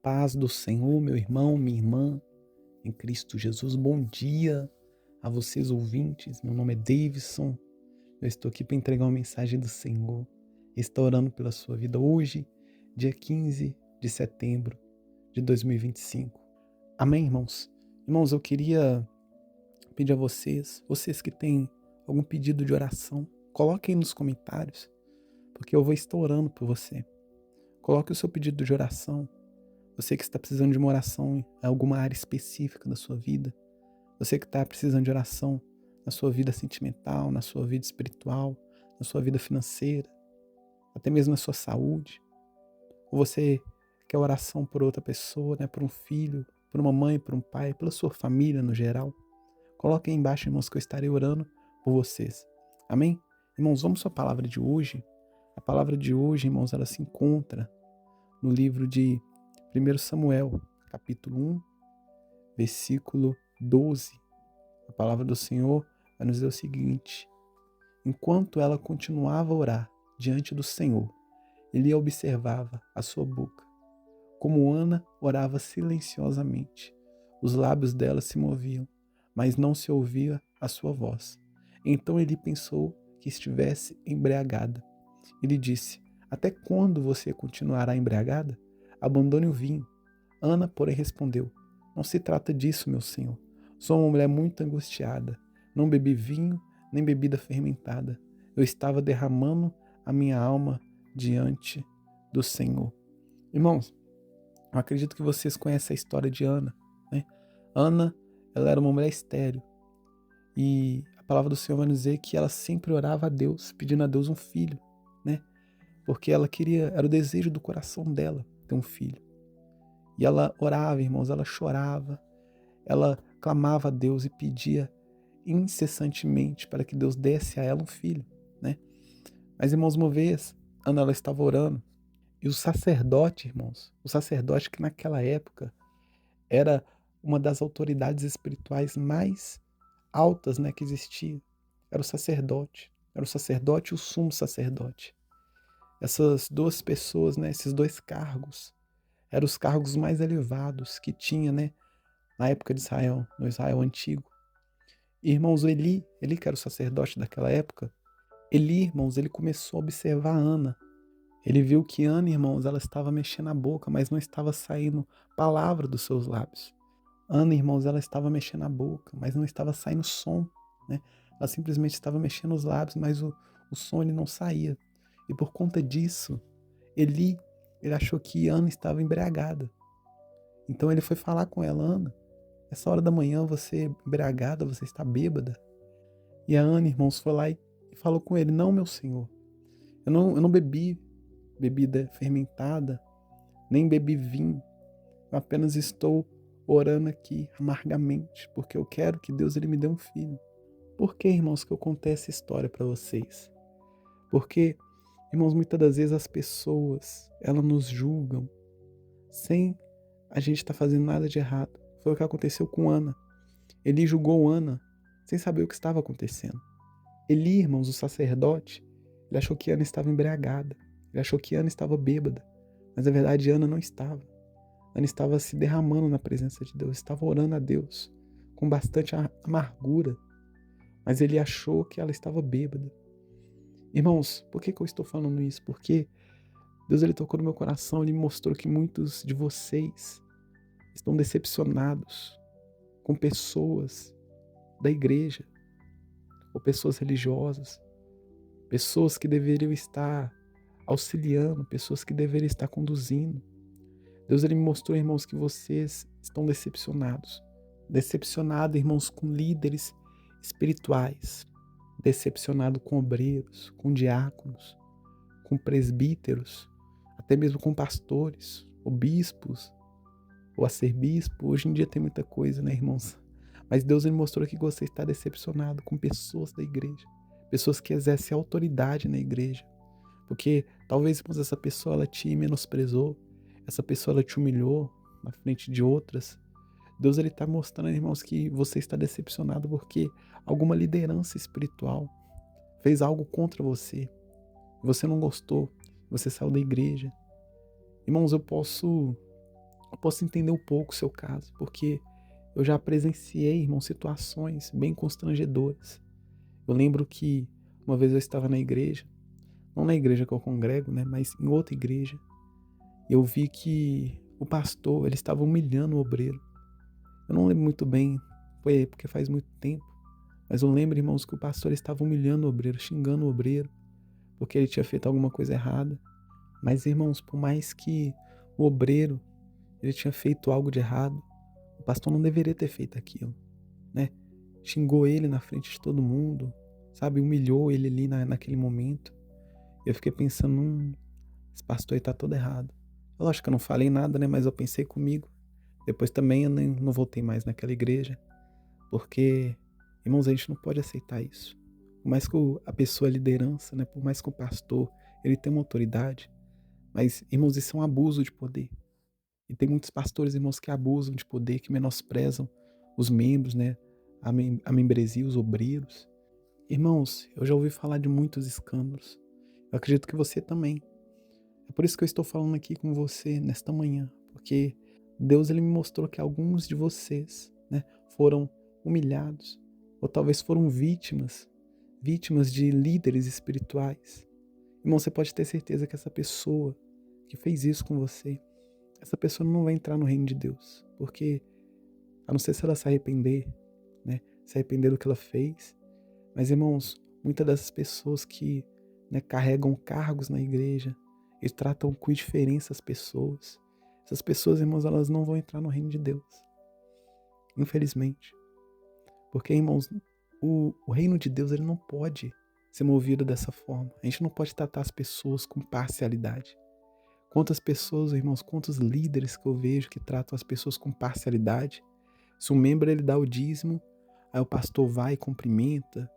paz do Senhor, meu irmão, minha irmã, em Cristo Jesus. Bom dia a vocês, ouvintes. Meu nome é Davidson. Eu estou aqui para entregar uma mensagem do Senhor. Estou orando pela sua vida hoje, dia 15 de setembro de 2025. Amém, irmãos? Irmãos, eu queria pedir a vocês que têm algum pedido de oração, coloquem aí nos comentários, porque eu vou estar orando por você. Coloque o seu pedido de oração. Você que está precisando de uma oração em alguma área específica da sua vida. Você que está precisando de oração na sua vida sentimental, na sua vida espiritual, na sua vida financeira, até mesmo na sua saúde. Ou você quer oração por outra pessoa, né, por um filho, por uma mãe, por um pai, pela sua família no geral. Coloque aí embaixo, irmãos, que eu estarei orando por vocês. Amém? Irmãos, vamos para a palavra de hoje. A palavra de hoje, irmãos, ela se encontra no livro de 1 Samuel, capítulo 1, versículo 12. A palavra do Senhor vai nos dizer o seguinte: enquanto ela continuava a orar diante do Senhor, ele observava a sua boca. Como Ana orava silenciosamente, os lábios dela se moviam, mas não se ouvia a sua voz. Então ele pensou que estivesse embriagada. Ele disse: até quando você continuará embriagada? Abandone o vinho. Ana, porém, respondeu: não se trata disso, meu senhor. Sou uma mulher muito angustiada. Não bebi vinho, nem bebida fermentada. Eu estava derramando a minha alma diante do Senhor. Irmãos, eu acredito que vocês conhecem a história de Ana, né? Ana, ela era uma mulher estéril. E a palavra do Senhor vai nos dizer que ela sempre orava a Deus, pedindo a Deus um filho, né? Porque ela queria, era o desejo do coração dela ter um filho. E ela orava, irmãos, ela chorava, ela clamava a Deus e pedia incessantemente para que Deus desse a ela um filho, né? Mas, irmãos, uma vez, Ana, ela estava orando, e o sacerdote, irmãos, o sacerdote que naquela época era uma das autoridades espirituais mais altas, né, que existia, era o sacerdote e o sumo sacerdote. Essas duas pessoas, né, esses dois cargos, eram os cargos mais elevados que tinha, né, na época de Israel, no Israel antigo. E, irmãos, Eli que era o sacerdote daquela época, Eli, irmãos, ele começou a observar Ana. Ele viu que Ana, irmãos, ela estava mexendo a boca, mas não estava saindo palavra dos seus lábios. Ana, irmãos, ela estava mexendo a boca, mas não estava saindo som, né? Ela simplesmente estava mexendo os lábios, mas o som ele não saía. E por conta disso, Eli, ele achou que Ana estava embriagada. Então ele foi falar com ela: Ana, essa hora da manhã você é embriagada, você está bêbada. E a Ana, irmãos, foi lá e falou com ele: não, meu senhor, eu não bebi bebida fermentada, nem bebi vinho. Eu apenas estou orando aqui amargamente, porque eu quero que Deus ele me dê um filho. Por que, irmãos, que eu contei essa história para vocês? Porque, irmãos, muitas das vezes as pessoas, elas nos julgam sem a gente estar fazendo nada de errado. Foi o que aconteceu com Ana. Eli julgou Ana sem saber o que estava acontecendo. Eli, irmãos, o sacerdote, ele achou que Ana estava embriagada. Ele achou que Ana estava bêbada. Mas na verdade Ana não estava. Ana estava se derramando na presença de Deus, estava orando a Deus com bastante amargura. Mas ele achou que ela estava bêbada. Irmãos, por que eu estou falando isso? Porque Deus ele tocou no meu coração, ele me mostrou que muitos de vocês estão decepcionados com pessoas da igreja, ou pessoas religiosas, pessoas que deveriam estar auxiliando, pessoas que deveriam estar conduzindo. Deus ele me mostrou, irmãos, que vocês estão decepcionados. Decepcionados, irmãos, com líderes espirituais. Decepcionado com obreiros, com diáconos, com presbíteros, até mesmo com pastores, ou bispos, ou arcebispo. Hoje em dia tem muita coisa, né, irmãos? Mas Deus ele mostrou que você está decepcionado com pessoas da igreja, pessoas que exercem autoridade na igreja. Porque talvez, irmãos, essa pessoa ela te menosprezou, essa pessoa ela te humilhou na frente de outras. Deus ele está mostrando, irmãos, que você está decepcionado porque alguma liderança espiritual fez algo contra você. Você não gostou, você saiu da igreja. Irmãos, eu posso eu posso entender um pouco o seu caso, porque eu já presenciei, irmão, situações bem constrangedoras. Eu lembro que uma vez eu estava na igreja, não na igreja que eu congrego, né, mas em outra igreja, e eu vi que o pastor, ele estava humilhando o obreiro. Eu não lembro muito bem, foi porque faz muito tempo, mas eu lembro, irmãos, que o pastor estava humilhando o obreiro, xingando o obreiro, porque ele tinha feito alguma coisa errada. Mas, irmãos, por mais que o obreiro, ele tinha feito algo de errado, o pastor não deveria ter feito aquilo, né? Xingou ele na frente de todo mundo, sabe? Humilhou ele ali naquele momento. Eu fiquei pensando, esse pastor aí tá todo errado. Eu acho que eu não falei nada, né? Mas eu pensei comigo. Depois também eu não voltei mais naquela igreja, porque, irmãos, a gente não pode aceitar isso. Por mais que a pessoa, a liderança, né? Por mais que o pastor, ele tenha uma autoridade, mas, irmãos, isso é um abuso de poder. E tem muitos pastores, irmãos, que abusam de poder, que menosprezam os membros, né? A membresia, os obreiros. Irmãos, eu já ouvi falar de muitos escândalos. Eu acredito que você também. É por isso que eu estou falando aqui com você nesta manhã, porque Deus, ele me mostrou que alguns de vocês, né, foram humilhados, ou talvez foram vítimas de líderes espirituais. Irmão, você pode ter certeza que essa pessoa que fez isso com você, essa pessoa não vai entrar no reino de Deus, porque a não ser se ela se arrepender, né, se arrepender do que ela fez. Mas, irmãos, muitas dessas pessoas que, né, carregam cargos na igreja, eles tratam com indiferença as pessoas. Essas pessoas, irmãos, elas não vão entrar no reino de Deus. Infelizmente. Porque, irmãos, o reino de Deus, ele não pode ser movido dessa forma. A gente não pode tratar as pessoas com parcialidade. Quantas pessoas, irmãos, quantos líderes que eu vejo que tratam as pessoas com parcialidade. Se um membro, ele dá o dízimo, aí o pastor vai e cumprimenta,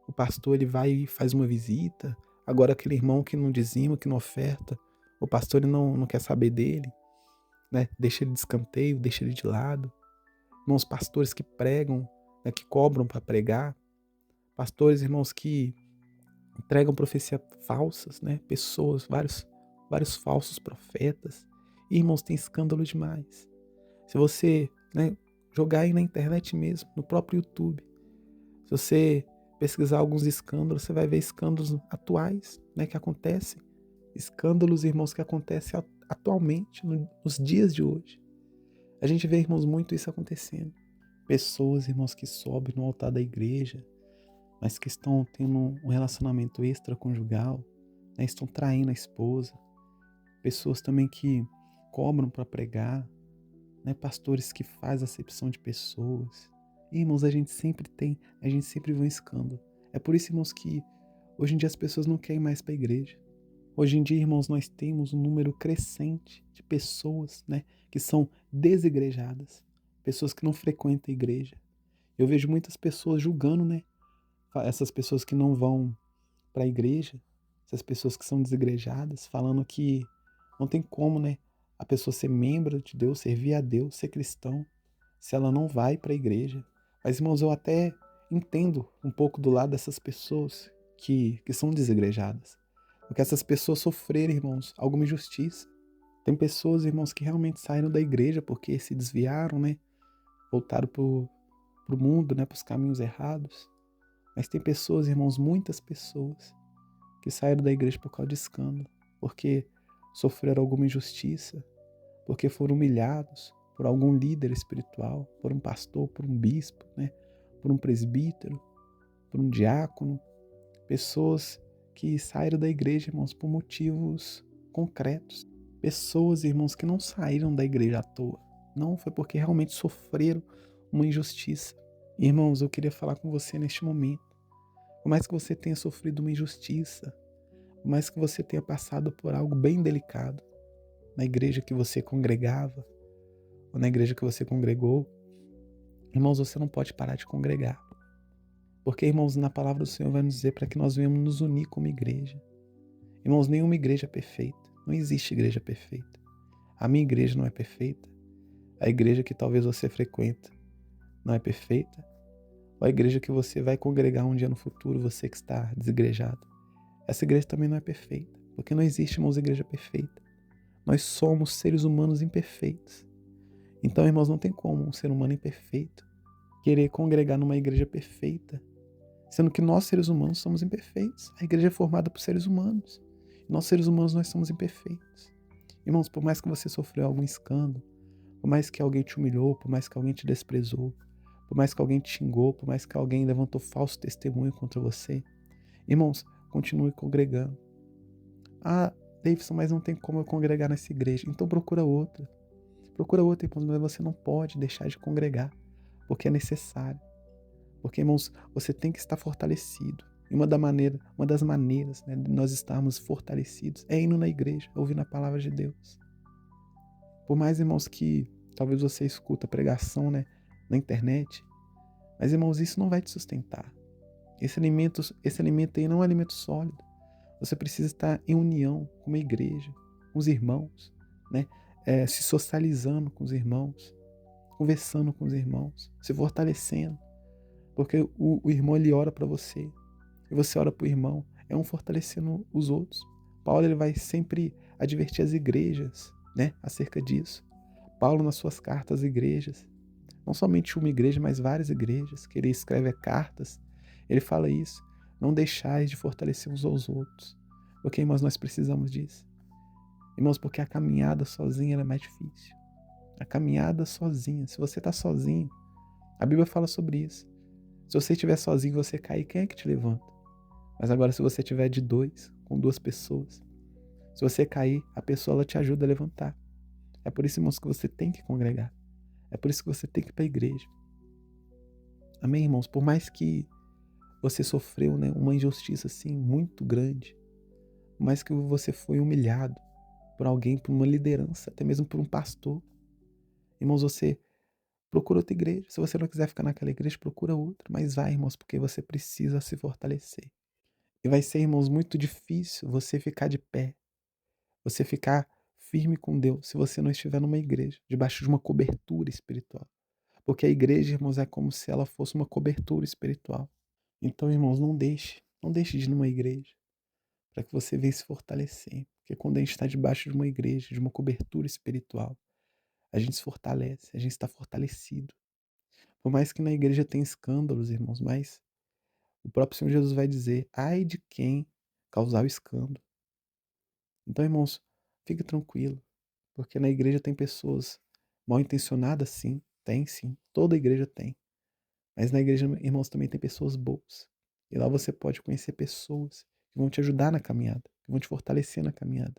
o pastor, ele vai e faz uma visita. Agora aquele irmão que não dizima, que não oferta, o pastor, ele não quer saber dele, né? Deixa ele de escanteio, deixa ele de lado. Irmãos, pastores que pregam, né, que cobram para pregar. Pastores, irmãos, que entregam profecias falsas, né? Pessoas, vários falsos profetas. E, irmãos, tem escândalo demais. Se você, né, jogar aí na internet mesmo, no próprio YouTube, se você pesquisar alguns escândalos, você vai ver escândalos atuais, né, que acontecem. Escândalos, irmãos, que acontecem atualmente, nos dias de hoje. A gente vê, irmãos, muito isso acontecendo. Pessoas, irmãos, que sobem no altar da igreja, mas que estão tendo um relacionamento extraconjugal, né, estão traindo a esposa. Pessoas também que cobram para pregar, né, pastores que fazem acepção de pessoas. E, irmãos, a gente sempre vê um escândalo. É por isso, irmãos, que hoje em dia as pessoas não querem mais para a igreja. Hoje em dia, irmãos, nós temos um número crescente de pessoas, né, que são desigrejadas, pessoas que não frequentam a igreja. Eu vejo muitas pessoas julgando, né, essas pessoas que não vão para a igreja, essas pessoas que são desigrejadas, falando que não tem como, né, a pessoa ser membro de Deus, servir a Deus, ser cristão, se ela não vai para a igreja. Mas, irmãos, eu até entendo um pouco do lado dessas pessoas que são desigrejadas. Porque essas pessoas sofreram, irmãos, alguma injustiça. Tem pessoas, irmãos, que realmente saíram da igreja porque se desviaram, né? Voltaram pro mundo, né? Para os caminhos errados. Mas tem pessoas, irmãos, muitas pessoas, que saíram da igreja por causa de escândalo. Porque sofreram alguma injustiça. Porque foram humilhados por algum líder espiritual, por um pastor, por um bispo, né? Por um presbítero, por um diácono. Pessoas que saíram da igreja, irmãos, por motivos concretos. Pessoas, irmãos, que não saíram da igreja à toa. Não, foi porque realmente sofreram uma injustiça. Irmãos, eu queria falar com você neste momento. Por mais que você tenha sofrido uma injustiça, por mais que você tenha passado por algo bem delicado, na igreja que você congregava, ou na igreja que você congregou, irmãos, você não pode parar de congregar. Porque, irmãos, na palavra do Senhor vai nos dizer para que nós venhamos nos unir como igreja. Irmãos, nenhuma igreja é perfeita. Não existe igreja perfeita. A minha igreja não é perfeita. A igreja que talvez você frequenta não é perfeita. Ou a igreja que você vai congregar um dia no futuro, você que está desigrejado. Essa igreja também não é perfeita. Porque não existe, irmãos, igreja perfeita. Nós somos seres humanos imperfeitos. Então, irmãos, não tem como um ser humano imperfeito querer congregar numa igreja perfeita, sendo que nós, seres humanos, somos imperfeitos. A igreja é formada por seres humanos. Nós, seres humanos, nós somos imperfeitos. Irmãos, por mais que você sofreu algum escândalo, por mais que alguém te humilhou, por mais que alguém te desprezou, por mais que alguém te xingou, por mais que alguém levantou falso testemunho contra você, irmãos, continue congregando. Ah, Davidson, mas não tem como eu congregar nessa igreja. Então procura outra. Procura outra, irmãos, mas você não pode deixar de congregar, porque é necessário. Porque, irmãos, você tem que estar fortalecido. E uma das maneiras, né, de nós estarmos fortalecidos é indo na igreja, ouvindo a palavra de Deus. Por mais, irmãos, que talvez você escuta pregação, né, na internet, mas, irmãos, isso não vai te sustentar. Esse alimento aí não é um alimento sólido. Você precisa estar em união com uma igreja, com os irmãos, né? Se socializando com os irmãos, conversando com os irmãos, se fortalecendo. Porque o irmão, ele ora para você, e você ora para o irmão, é um fortalecendo os outros. Paulo, ele vai sempre advertir as igrejas, né, acerca disso. Paulo, nas suas cartas às igrejas, não somente uma igreja, mas várias igrejas, que ele escreve cartas, ele fala isso: não deixais de fortalecer uns aos outros. Porque, irmãos, nós precisamos disso. Irmãos, porque a caminhada sozinha ela é mais difícil. A caminhada sozinha, se você está sozinho, a Bíblia fala sobre isso. Se você estiver sozinho e você cair, quem é que te levanta? Mas agora, se você estiver de dois, com duas pessoas, se você cair, a pessoa ela te ajuda a levantar. É por isso, irmãos, que você tem que congregar. É por isso que você tem que ir para a igreja. Amém, irmãos? Por mais que você sofreu, né, uma injustiça assim muito grande, por mais que você foi humilhado por alguém, por uma liderança, até mesmo por um pastor, irmãos, você procura outra igreja. Se você não quiser ficar naquela igreja, procura outra. Mas vai, irmãos, porque você precisa se fortalecer. E vai ser, irmãos, muito difícil você ficar de pé, você ficar firme com Deus, se você não estiver numa igreja, debaixo de uma cobertura espiritual. Porque a igreja, irmãos, é como se ela fosse uma cobertura espiritual. Então, irmãos, não deixe de ir numa igreja, para que você venha se fortalecer. Porque quando a gente está debaixo de uma igreja, de uma cobertura espiritual, a gente se fortalece, a gente está fortalecido. Por mais que na igreja tenha escândalos, irmãos, mas o próprio Senhor Jesus vai dizer: ai de quem causar o escândalo. Então, irmãos, fique tranquilo, porque na igreja tem pessoas mal intencionadas, sim, tem sim, toda igreja tem. Mas na igreja, irmãos, também tem pessoas boas. E lá você pode conhecer pessoas que vão te ajudar na caminhada, que vão te fortalecer na caminhada,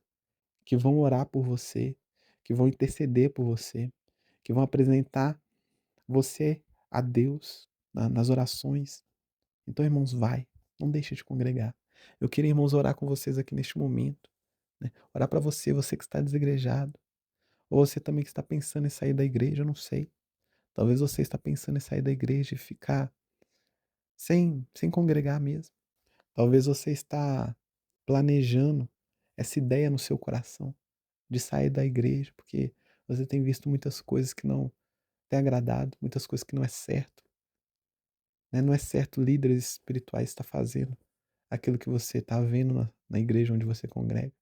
que vão orar por você, que vão interceder por você, que vão apresentar você a Deus nas orações. Então, irmãos, vai, não deixe de congregar. Eu queria, irmãos, orar com vocês aqui neste momento, né? Orar para você, você que está desigrejado, ou você também que está pensando em sair da igreja, eu não sei. Talvez você está pensando em sair da igreja e ficar sem congregar mesmo. Talvez você está planejando essa ideia no seu coração de sair da igreja, porque você tem visto muitas coisas que não têm agradado, muitas coisas que não é certo, né? Não é certo líderes espirituais estar fazendo aquilo que você está vendo na igreja onde você congrega.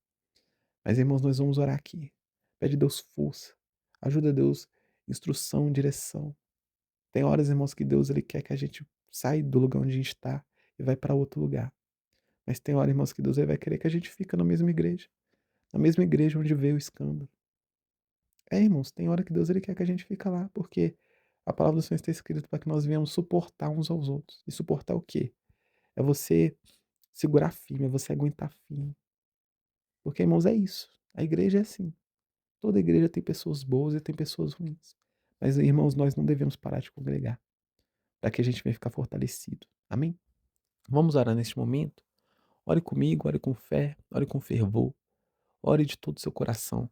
Mas, irmãos, nós vamos orar aqui. Pede a Deus força, ajuda a Deus, instrução, direção. Tem horas, irmãos, que Deus ele quer que a gente saia do lugar onde a gente está e vai para outro lugar. Mas tem horas, irmãos, que Deus ele vai querer que a gente fique na mesma igreja onde veio o escândalo. Irmãos, tem hora que Deus ele quer que a gente fique lá, porque a palavra do Senhor está escrita para que nós venhamos suportar uns aos outros. E suportar o quê? É você segurar firme, é você aguentar firme. Porque, irmãos, é isso. A igreja é assim. Toda igreja tem pessoas boas e tem pessoas ruins. Mas, irmãos, nós não devemos parar de congregar, para que a gente venha ficar fortalecido. Amém? Vamos orar neste momento? Ore comigo, ore com fé, ore com fervor, ore de todo o seu coração.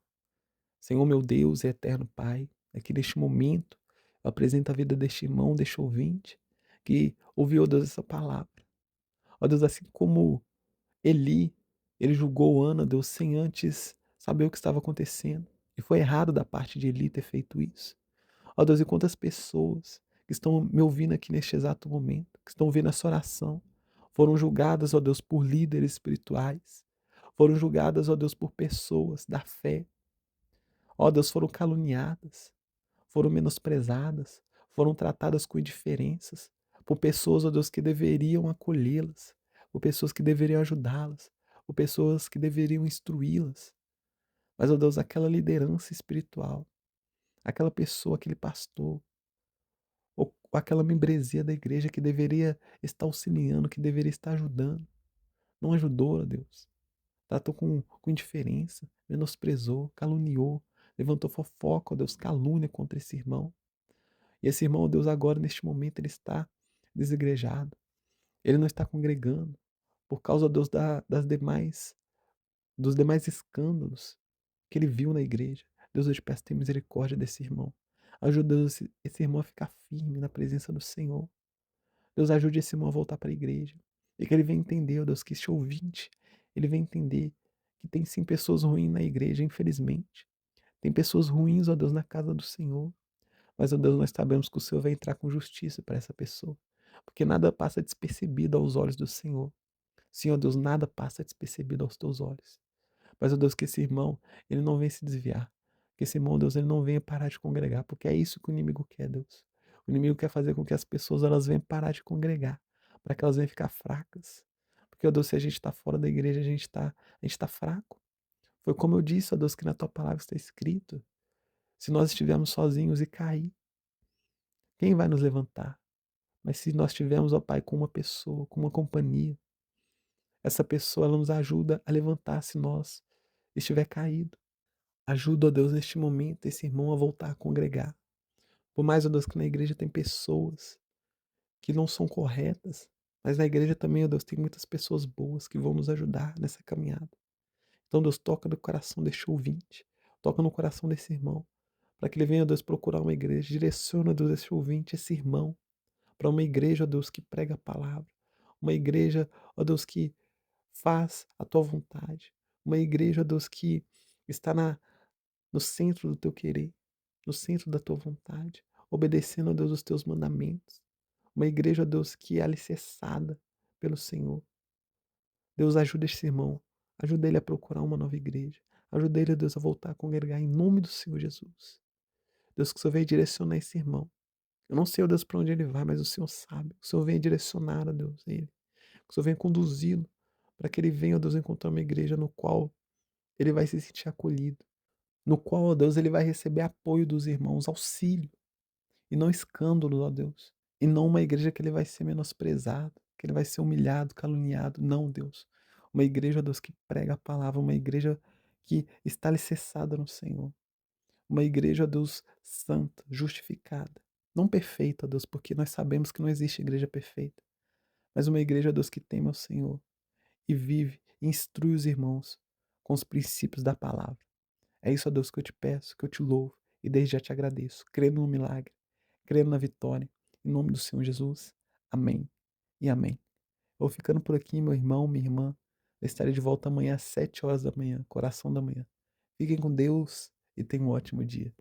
Senhor, meu Deus e eterno Pai, aqui neste momento, eu apresento a vida deste irmão, deste ouvinte, que ouviu, ó Deus, essa palavra. Ó Deus, assim como Eli, ele julgou Ana, Deus, sem antes saber o que estava acontecendo. E foi errado da parte de Eli ter feito isso. Ó Deus, e quantas pessoas que estão me ouvindo aqui neste exato momento, que estão ouvindo essa oração, foram julgadas, ó Deus, por líderes espirituais, foram julgadas, ó Deus, por pessoas da fé, Ó Deus, foram caluniadas, foram menosprezadas, foram tratadas com indiferenças por pessoas, ó Deus, que deveriam acolhê-las, por pessoas que deveriam ajudá-las, por pessoas que deveriam instruí-las. Mas, ó Deus, aquela liderança espiritual, aquela pessoa, aquele pastor, ou aquela membresia da igreja que deveria estar auxiliando, que deveria estar ajudando, não ajudou, ó Deus. Tratou com indiferença, menosprezou, caluniou, levantou fofoca, ó Deus, calúnia contra esse irmão. E esse irmão, ó Deus, agora, neste momento, ele está desigrejado. Ele não está congregando por causa, ó Deus, dos demais escândalos que ele viu na igreja. Deus, eu te peço, tenha misericórdia desse irmão. Ajuda esse irmão a ficar firme na presença do Senhor. Deus, ajude esse irmão a voltar para a igreja. E que ele venha entender, ó Deus, que este ouvinte, ele venha entender que tem sim pessoas ruins na igreja, infelizmente. Tem pessoas ruins, ó Deus, na casa do Senhor. Mas, ó Deus, nós sabemos que o Senhor vai entrar com justiça para essa pessoa. Porque nada passa despercebido aos olhos do Senhor. Sim, ó Deus, nada passa despercebido aos teus olhos. Mas, ó Deus, que esse irmão, ele não venha se desviar. Que esse irmão, Deus, ele não venha parar de congregar. Porque é isso que o inimigo quer, Deus. O inimigo quer fazer com que as pessoas, elas venham parar de congregar. Para que elas venham ficar fracas. Porque, ó Deus, se a gente está fora da igreja, a gente tá fraco. Foi como eu disse, ó Deus, que na tua palavra está escrito. Se nós estivermos sozinhos e cair, quem vai nos levantar? Mas se nós tivermos, ó Pai, com uma pessoa, com uma companhia, essa pessoa ela nos ajuda a levantar se nós estiver caído. Ajuda, ó Deus, neste momento, esse irmão a voltar a congregar. Por mais, ó Deus, que na igreja tem pessoas que não são corretas, mas na igreja também, ó Deus, tem muitas pessoas boas que vão nos ajudar nessa caminhada. Então, Deus, toca no coração deste ouvinte, toca no coração desse irmão, para que ele venha, ó Deus, procurar uma igreja. Direciona, ó Deus, esse ouvinte, esse irmão, para uma igreja, ó Deus, que prega a palavra. Uma igreja, ó Deus, que faz a tua vontade. Uma igreja, ó Deus, que está no centro do teu querer, no centro da tua vontade, obedecendo, ó Deus, os teus mandamentos. Uma igreja, ó Deus, que é alicerçada pelo Senhor. Deus, ajuda esse irmão, ajuda ele a procurar uma nova igreja. Ajuda ele, ó Deus, a voltar a congregar em nome do Senhor Jesus. Deus, que o Senhor venha direcionar esse irmão. Eu não sei, ó Deus, para onde ele vai, mas o Senhor sabe. O Senhor venha direcionar, ó Deus, ele. Que o Senhor venha conduzi-lo para que ele venha, ó Deus, encontrar uma igreja no qual ele vai se sentir acolhido. No qual, ó Deus, ele vai receber apoio dos irmãos, auxílio. E não escândalo, ó Deus. E não uma igreja que ele vai ser menosprezado, que ele vai ser humilhado, caluniado. Não, Deus. Uma igreja, ó Deus, que prega a palavra, uma igreja que está alicerçada no Senhor. Uma igreja, ó Deus, santa, justificada. Não perfeita, ó Deus, porque nós sabemos que não existe igreja perfeita. Mas uma igreja, ó Deus, que teme ao Senhor e vive e instrui os irmãos com os princípios da palavra. É isso, ó Deus, que eu te peço, que eu te louvo e desde já te agradeço, crendo no milagre, crendo na vitória. Em nome do Senhor Jesus. Amém e amém. Vou ficando por aqui, meu irmão, minha irmã. Eu estarei de volta amanhã às 7 horas da manhã, coração da manhã. Fiquem com Deus e tenham um ótimo dia.